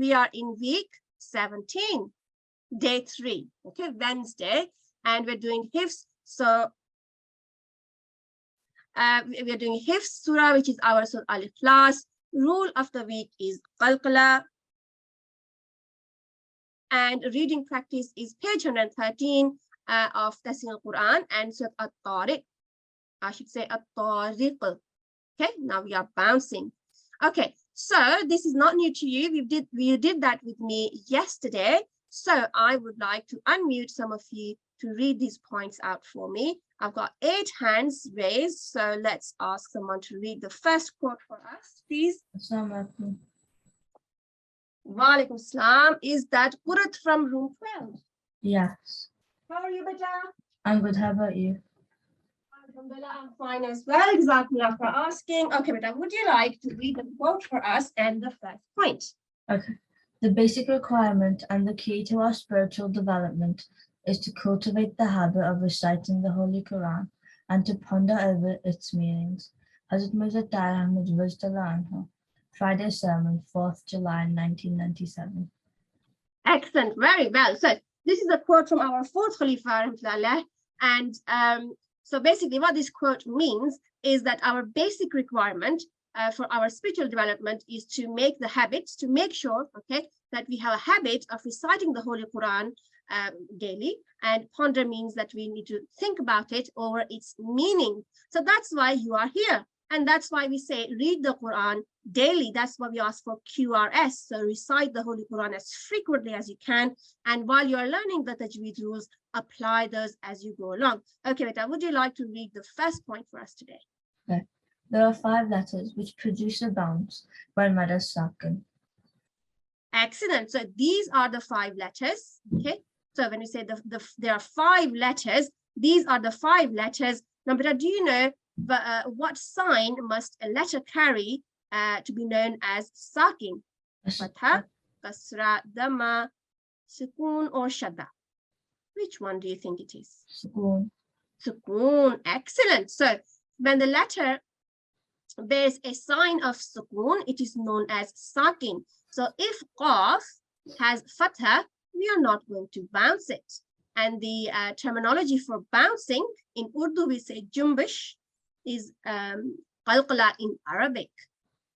we are in week 17, day 3, okay, Wednesday, and we're doing hifz. So we are doing hifz surah, which is our Surah Al-Ikhlas. Rule of the week is Qalqalah, and reading practice is page 113 of Talimul-Qur'an and Surah At-Tariq. I should say At-Tariq. Okay, now we are bouncing. Okay, so this is not new to you. We did that with me yesterday. So I would like to unmute some of you to read these points out for me. I've got 8 hands raised, so let's ask someone to read the first quote for us, please. Assalamualaikum. Walaikum salam. Is that Qurat from room 12? Yes. How are you, Beta? I'm good. How about you? Alhamdulillah, I'm fine as well. Jazakumullah for asking. Okay, Beta, would you like to read the quote for us and the first point? Okay. The basic requirement and the key to our spiritual development is to cultivate the habit of reciting the Holy Quran and to ponder over its meanings. Hazrat Mirza Tahir Ahmad Rajadallahu Anhu, Friday sermon, 4th July 1997. Excellent, very well. So this is a quote from our 4th Khalifa, and so basically what this quote means is that our basic requirement for our spiritual development is to make the habits, to make sure, okay, that we have a habit of reciting the Holy Quran daily, and ponder means that we need to think about it over its meaning. So that's why you are here, and that's why we say read the Quran daily. That's why we ask for QRS. So recite the Holy Quran as frequently as you can, and while you are learning the Tajweed rules, apply those as you go along. Okay, Beta, would you like to read the first point for us today? Okay. There are 5 letters which produce a bounce when read as sakin. Excellent. So these are the 5 letters. Okay. So when we say there are 5 letters, these are the 5 letters. Now, Beta, do you know what sign must a letter carry to be known as sakin? Fatha, kasra, dhamma, sukoon, or shadda? Which one do you think it is? Sukoon. Sukoon. Excellent. So when the letter bears a sign of sukoon, it is known as sakin. So if qaf has fatha, we are not going to bounce it. And the terminology for bouncing in Urdu, we say jumbish, is qalqalah in Arabic.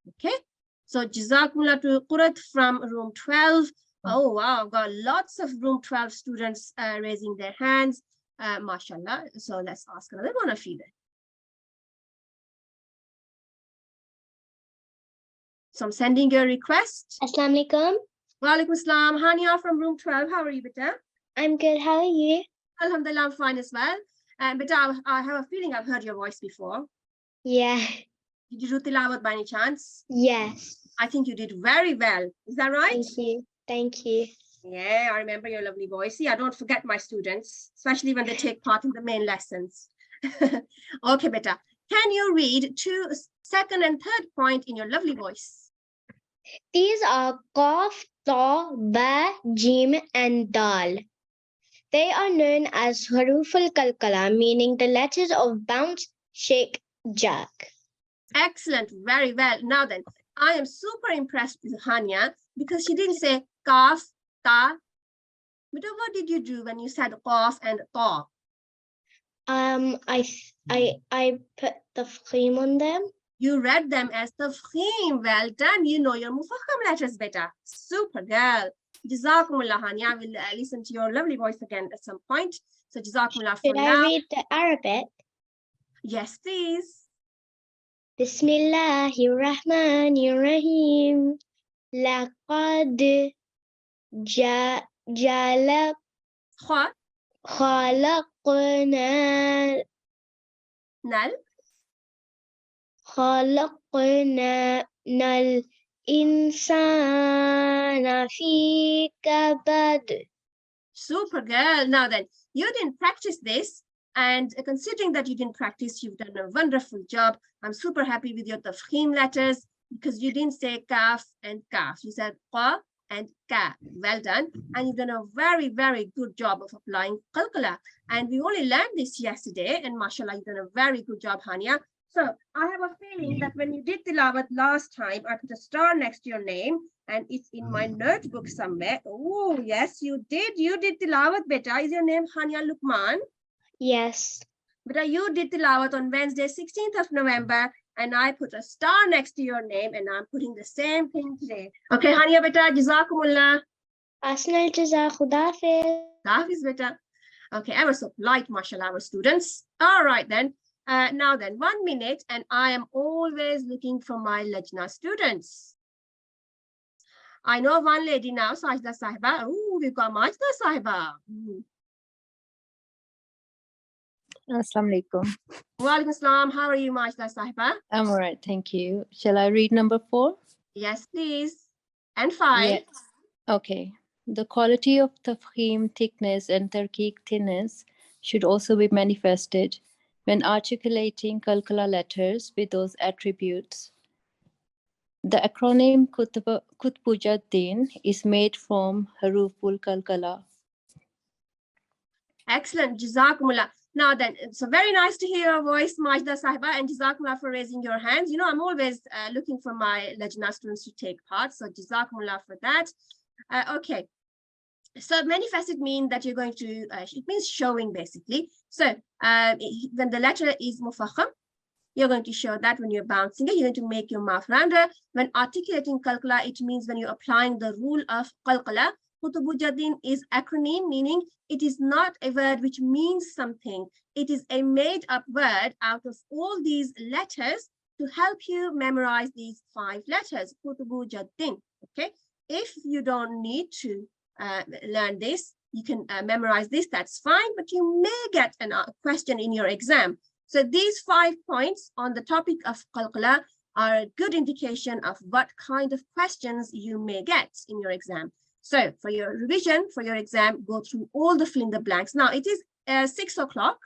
Okay, so jazakumullah to Qurat from room 12. Oh wow, I've got lots of room 12 students raising their hands, mashallah. So let's ask another one of you then. So I'm sending your request. Assalamu alaikum. Walaikum assalam. Hania from room 12. How are you, Beta? I'm good. How are you? Alhamdulillah, I'm fine as well. Beta, I have a feeling I've heard your voice before. Yeah. Did you do tilawat by any chance? Yes. I think you did very well. Is that right? Thank you. Thank you. Yeah, I remember your lovely voice. See, I don't forget my students, especially when they take part in the main lessons. Okay, Beta. Can you read 2 second and third point in your lovely voice? These are Qaf, Ta, Ba, Jim, and Dal. They are known as Haruful Qalqalah, meaning the letters of bounce, shake, jerk. Excellent, very well. Now then, I am super impressed with Hania because she didn't say Qaf, Ta. But what did you do when you said Qaf and Ta? I put the tafkhim on them. You read them as tafkhim. Well done. You know your mufakham letters better. Super girl. Jazakumullah, Hania. I will listen to your lovely voice again at some point. So Jazakumullah for Should now. I read the Arabic? Yes, please. Bismillahirrahmanirrahim. Laqad jalak khalaqna Nal. خلقنا الإنسان في كبد. Super girl. Now then, you didn't practice this, and considering that you didn't practice, you've done a wonderful job. I'm super happy with your tafkhim letters because you didn't say kaf and kaf. You said qa and ka. Well done. And you've done a very, very good job of applying qalqalah. And we only learned this yesterday, and mashallah, you've done a very good job, Hania. So I have a feeling me that when you did tilawat last time, I put a star next to your name and it's in my notebook somewhere. Oh, yes, you did. You did tilawat, beta. Is your name Hania Lukman? Yes. Beta, you did tilawat on Wednesday, 16th of November, and I put a star next to your name, and I'm putting the same thing today. Okay, Hania, beta, jazakumullah. Asnal jaza, Khuda Hafiz. Hafiz, beta. Okay, ever so polite, mashallah, our students. All right, then. Now then, 1 minute, and I am always looking for my Lajna students. I know one lady now, Sajda Sahiba. Oh, we've got Majda Sahiba. Assalamu alaikum. Walaikum Assalam. How are you, Majda Sahiba? I'm all right, thank you. Shall I read number 4? Yes, please. And 5. Yes. Okay. The quality of tafkhim, thickness, and tarqiq, thinness, should also be manifested when articulating Qalqalah letters with those attributes. The acronym Qutbujaddin is made from Haruful Qalqalah. Excellent. Jazakumullah. Now then, it's very nice to hear your voice, Majda Sahiba, and Jazakumullah for raising your hands. You know, I'm always looking for my Lajna students to take part, so Jazakumullah for that. Okay. So manifested means that you're going to, it means showing basically. So when the letter is mufakham, you're going to show that when you're bouncing it, you're going to make your mouth rounder. When articulating Qalqalah, it means when you're applying the rule of Qalqalah. Qutbujaddin is acronym, meaning it is not a word which means something. It is a made-up word out of all these letters to help you memorize these 5 letters. Qutbujaddin. Okay. If you don't need to learn this, you can memorize this, that's fine, but you may get a question in your exam. So these 5 points on the topic of Qalqalah are a good indication of what kind of questions you may get in your exam. So for your revision, for your exam, go through all the fill in the blanks. Now it is 6 o'clock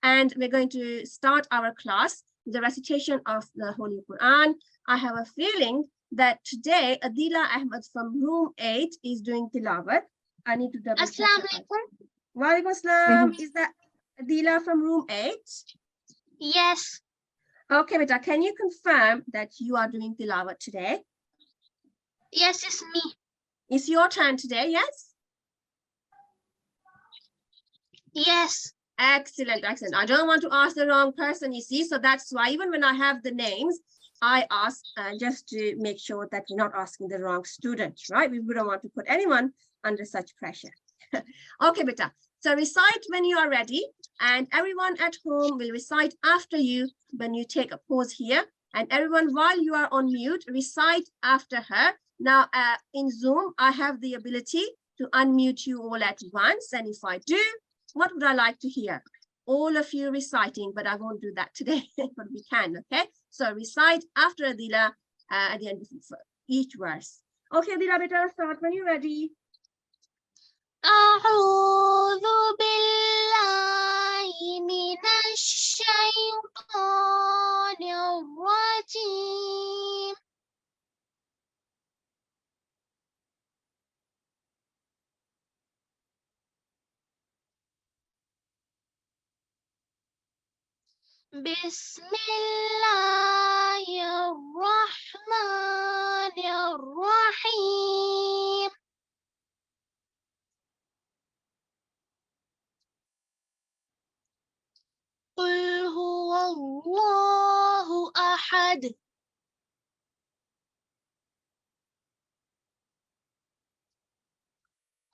and we're going to start our class with the recitation of the Holy Quran. I have a feeling that today Adila Ahmed from room 8 is doing tilawat. I need to double check. Assalamu alaikum. Walaikum Assalam. Is that Adila from room 8? Yes. Okay, beta, can you confirm that you are doing tilawat today? Yes, it's me. It's your turn today, yes? Yes. Excellent, excellent. I don't want to ask the wrong person, you see, so that's why even when I have the names, I ask just to make sure that we're not asking the wrong student, right? We wouldn't want to put anyone under such pressure. Okay, beta. So recite when you are ready, and everyone at home will recite after you when you take a pause here. And everyone, while you are on mute, recite after her. Now, in Zoom, I have the ability to unmute you all at once. And if I do, what would I like to hear? All of you reciting, but I won't do that today, but we can, okay? So recite after Adila at the end of each verse. Okay, Adila, better start when you're ready. أعوذ بالله من الشيطان الرجيم. بسم الله الرحمن الرحيم. قل هو الله أحد.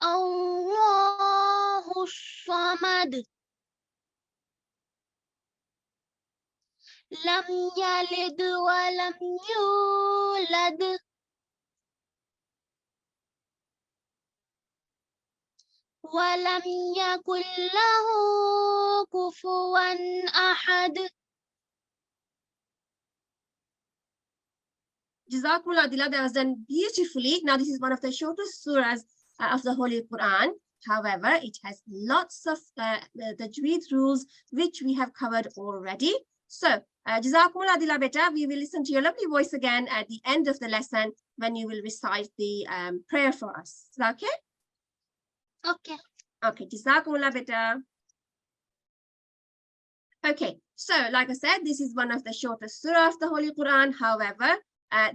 الله الصمد. لم يلد ولم يولد. ولم يكن له كفوا أحد. Jazakumullah, Adila, that was done beautifully. Now, this is one of the shortest surahs of the Holy Quran. However, it has lots of the tajweed rules, which we have covered already. So, Jazakumullah, Adila, beta, we will listen to your lovely voice again at the end of the lesson when you will recite the prayer for us. Is that okay? Okay. Okay, Jazakumullah, beta. Okay, So, like I said, this is one of the shortest surah of the Holy Quran. However,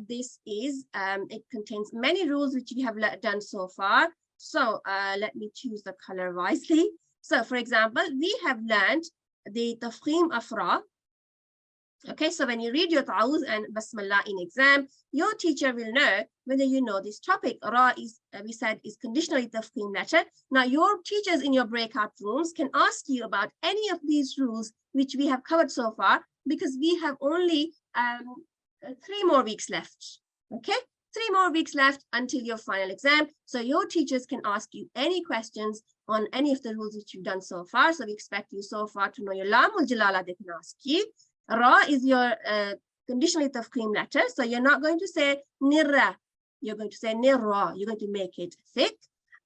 this is, it contains many rules which we have done so far. So let me choose the color wisely. So, for example, we have learned the tafkhim of ra. Okay, so when you read your ta'awuz and basmallah in exam, your teacher will know whether you know this topic. Ra is, we said, is conditionally tafkhim letter. Now, your teachers in your breakout rooms can ask you about any of these rules which we have covered so far, because we have only 3 more weeks left. Okay, 3 more weeks left until your final exam. So your teachers can ask you any questions on any of the rules which you've done so far. So we expect you so far to know your lamul jalala, they can ask you. Ra is your conditionally tafkhim letter. So you're not going to say nirra, you're going to say nirra, you're going to make it thick.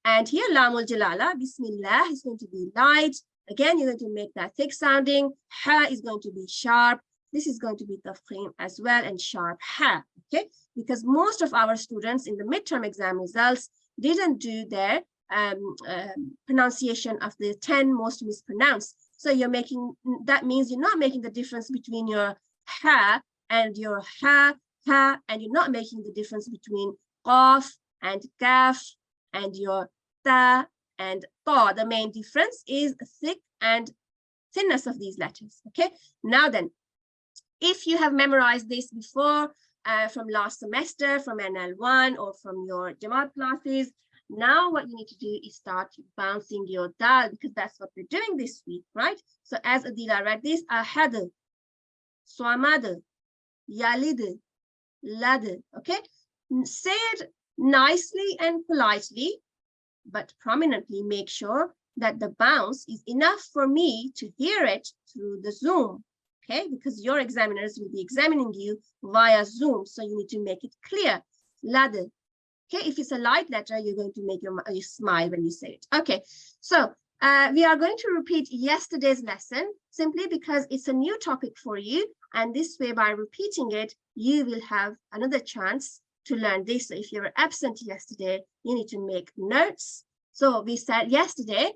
And here lamul jalala, bismillah, is going to be light. Again, you're going to make that thick sounding. Ha is going to be sharp. This is going to be tafkhim as well, and sharp ha, okay? Because most of our students in the midterm exam results didn't do their pronunciation of the 10 most mispronounced. So you're making, that means you're not making the difference between your ha and your ha, and you're not making the difference between qaf and kaf and your ta and ta. The main difference is thick and thinness of these letters, okay? Now then, if you have memorized this before from last semester, from NL1 or from your Jamaat classes, now what you need to do is start bouncing your dal, because that's what we're doing this week, right? So as Adila read this, ahad, swamad, yalid, lad, okay? Say it nicely and politely, but prominently make sure that the bounce is enough for me to hear it through the Zoom. Okay, because your examiners will be examining you via Zoom, so you need to make it clear. Lad. Okay, if it's a light letter, you're going to make you smile when you say it. Okay, so we are going to repeat yesterday's lesson simply because it's a new topic for you, and this way, by repeating it, you will have another chance to learn this. So if you were absent yesterday, you need to make notes. So we said yesterday,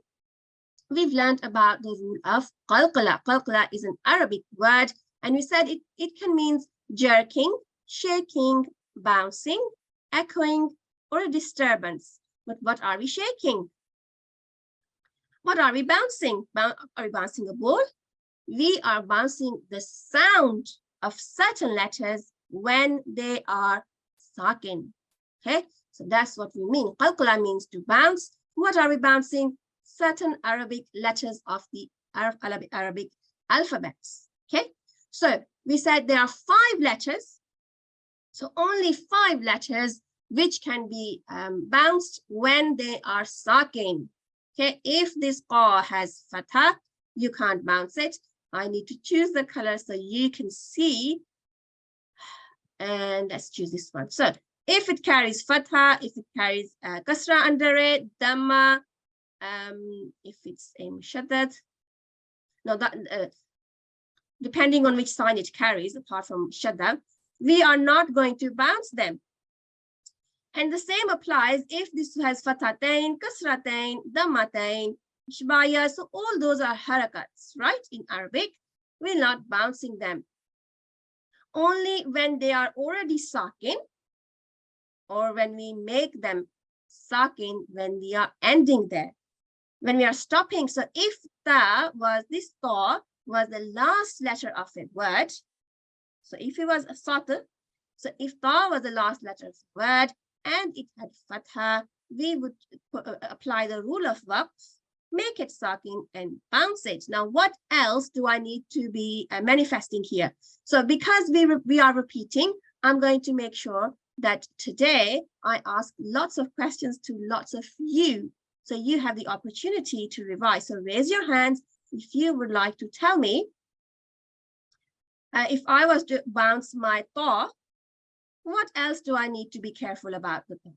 we've learned about the rule of Qalqalah. Qalqalah is an Arabic word, and we said it can mean jerking, shaking, bouncing, echoing, or a disturbance. But what are we shaking? What are we bouncing? Are we bouncing a ball? We are bouncing the sound of certain letters when they are sakin. Okay, so that's what we mean. Qalqalah means to bounce. What are we bouncing? Certain Arabic letters of the Arabic alphabets. Okay, so we said there are 5 letters, so only 5 letters which can be bounced when they are sakin. Okay, if this qa has fatha, you can't bounce it. I need to choose the color so you can see, and let's choose this one. So if it carries fatha, if it carries kasra under it, dhamma, if it's a mushaddad, no, that depending on which sign it carries, apart from shadda, we are not going to bounce them. And the same applies if this has fathatain, kasratain, dhammatain, shbaya. So all those are harakats, right? In Arabic, we're not bouncing them. Only when they are already sakin, or when we make them sakin when we are ending there. When we are stopping, so if this ta was the last letter of a word, so if it was a satr, so if ta was the last letter of the word and it had fatha, we would apply the rule of waqf, make it sakin and bounce it. Now, what else do I need to be manifesting here? So because we are repeating, I'm going to make sure that today I ask lots of questions to lots of you. So you have the opportunity to revise. So raise your hands if you would like to tell me, if I was to bounce my ta, what else do I need to be careful about with them?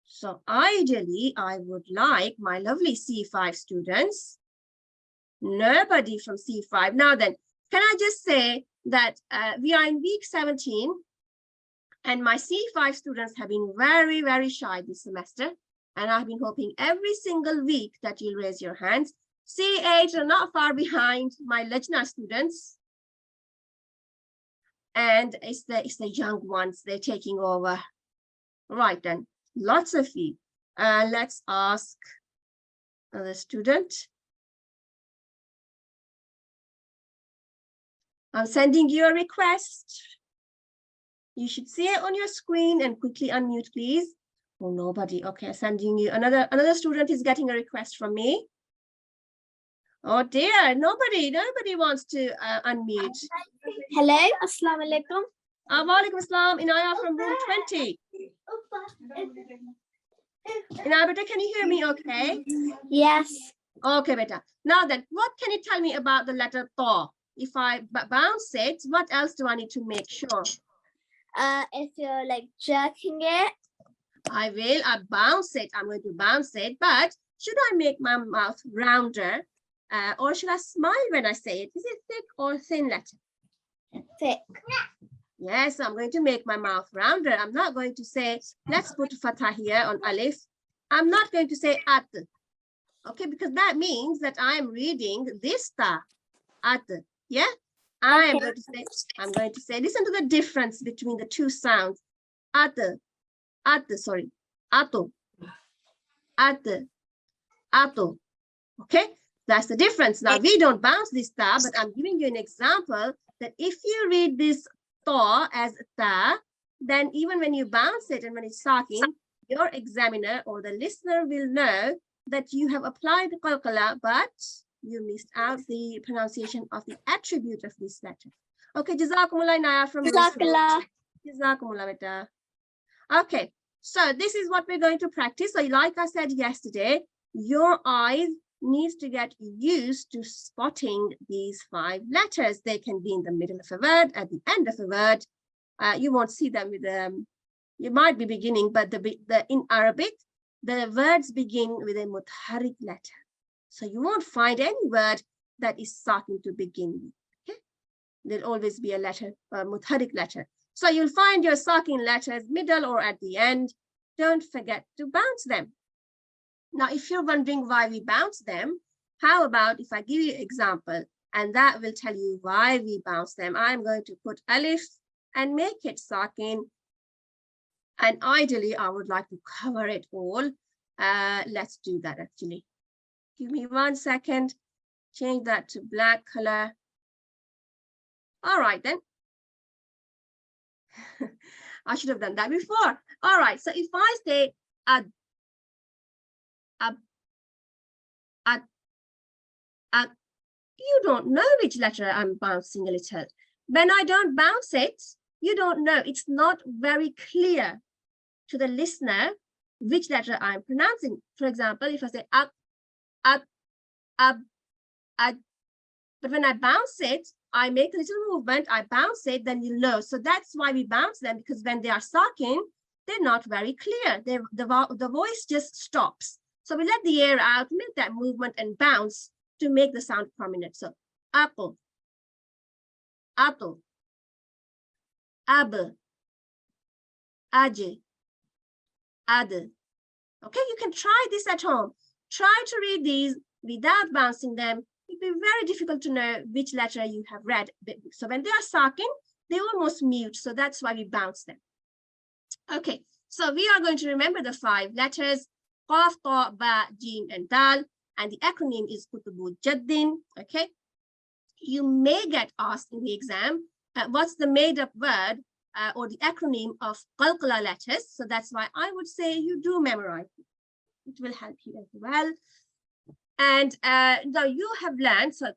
So ideally, I would like my lovely C5 students, nobody from C5. Now then, can I just say that we are in week 17 and my C5 students have been very, very shy this semester. And I've been hoping every single week that you'll raise your hands. C8 are not far behind my Lajna students. And it's the young ones, they're taking over. Right then, lots of you. Let's ask the student. I'm sending you a request. You should see it on your screen and quickly unmute, please. Oh, nobody. Okay, sending you another student is getting a request from me. Oh dear, nobody wants to unmute. Hello, Assalamu alaikum. Walaikum assalam, Inaya from room 20. Inaya, beta, can you hear me okay? Yes. Okay, beta. Now then, what can you tell me about the letter Ta? If I bounce it, what else do I need to make sure? If you're like jerking it. I bounce it. I'm going to bounce it, but should I make my mouth rounder or should I smile when I say it? Is it thick or thin letter? Thick. Yes, I'm going to make my mouth rounder. I'm not going to say, let's put fatha here on alif. I'm not going to say at. Okay, because that means that I am reading this ta, at. Yeah, I'm going to say, listen to the difference between the two sounds. Sorry, ato. Okay, that's the difference. Now we don't bounce this ta, but I'm giving you an example that if you read this ta as ta, then even when you bounce it and when it's talking, your examiner or the listener will know that you have applied qalqalah, but you missed out the pronunciation of the attribute of this letter. Okay, jazakumullah Naya from Jazakallah. Jazakumullah beta. Okay, so this is what we're going to practice. So like I said yesterday, your eyes needs to get used to spotting these 5 letters. They can be in the middle of a word, at the end of a word. You won't see them with you might be beginning, but in Arabic, the words begin with a mutharrik letter. So you won't find any word that is starting to begin with. Okay? There'll always be a letter, a mutharrik letter. So you'll find your sakin letters middle or at the end. Don't forget to bounce them. Now, if you're wondering why we bounce them, how about if I give you an example and that will tell you why we bounce them. I'm going to put alif and make it sakin. And ideally, I would like to cover it all. Let's do that actually. Give me 1 second. Change that to black color. All right then. I should have done that before. All right, so if I say ad, you don't know which letter I'm bouncing a little. When I don't bounce it, you don't know. It's not very clear to the listener which letter I'm pronouncing. For example, if I say ab, but when I bounce it, I make a little movement, I bounce it, then you know. So that's why we bounce them, because when they are sakin, they're not very clear. The voice just stops. So we let the air out, make that movement and bounce to make the sound prominent. So apple, apple, ab, aj, ad. Okay, you can try this at home. Try to read these without bouncing them. It'd be very difficult to know which letter you have read. So when they are sakin, they almost mute. So that's why we bounce them. Okay, so we are going to remember the 5 letters, qaf, ta, ba, jim, and dal. And the acronym is Kutubu Jaddin. Okay, you may get asked in the exam, what's the made up word or the acronym of Qalqalah letters? So that's why I would say you do memorize it. It will help you as well. And now you have learned, so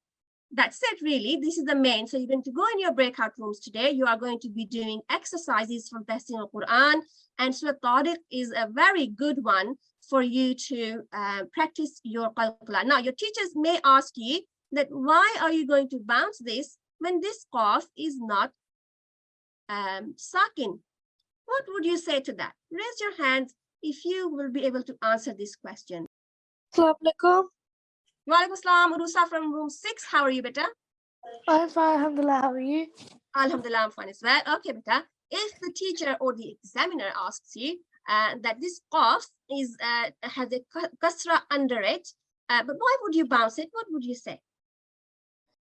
that's it really. This is the main. So you're going to go in your breakout rooms today. You are going to be doing exercises from Talimul-Qur'an, and Surah Tariq is a very good one for you to practice your Qalqalah. Now your teachers may ask you that why are you going to bounce this when this qaf is not sakin? What would you say to that? Raise your hand if you will be able to answer this question. Assalamu alaikum. Walaikum assalam, Urusa from room 6. How are you, beta? I'm fine, alhamdulillah. How are you? Alhamdulillah, I'm fine as well. Okay, beta. If the teacher or the examiner asks you that this qaf is has a kasra under it, But why would you bounce it? What would you say?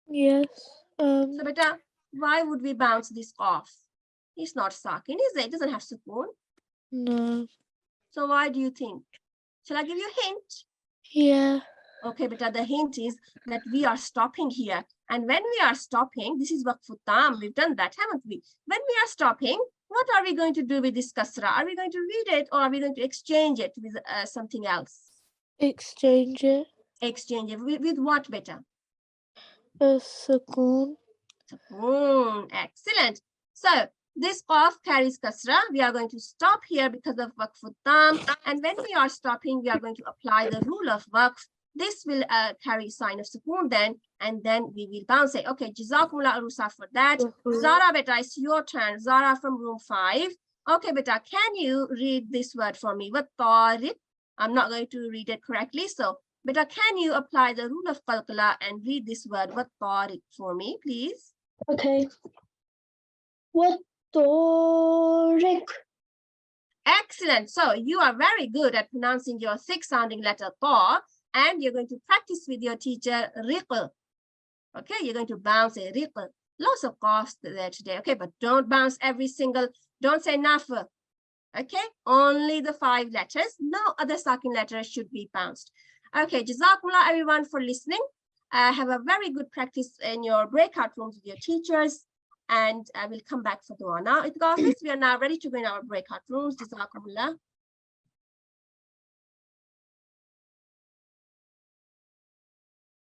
Yes. So beta, why would we bounce this off? It's not sakin, is it? It doesn't have sukoon. No. So why do you think? Shall I give you a hint? Yeah. Okay, beta, the hint is that we are stopping here. And when we are stopping, this is waqfu tam. We've done that, haven't we? When we are stopping, what are we going to do with this kasra? Are we going to read it or are we going to exchange it with something else? Exchange it. Exchange it with what, beta? A sukoon. Excellent. So this qaf carries kasra. We are going to stop here because of waqfu tam. And when we are stopping, we are going to apply the rule of waqf. This will carry sign of sukoon then, and then we will bounce it. Okay, jazakumullah Arusa for that. Zara, beta, it's your turn. Zara from room 5. Okay, beta, can you read this word for me? What tariq? I'm not going to read it correctly. So, beta, can you apply the rule of Qalqalah and read this word, what tariq, for me, please? Okay. What tariq? Excellent. So you are very good at pronouncing your thick sounding letter ta, and you're going to practice with your teacher riq. Okay, you're going to bounce a riq. Lots of qafs there today. Okay, but don't bounce every single, don't say nafa. Okay, only the 5 letters. No other sakin letters should be bounced. Okay, jazakumullah everyone for listening. Have a very good practice in your breakout rooms with your teachers. And I will come back for dua. Now, we are now ready to go in our breakout rooms. Jazakumullah.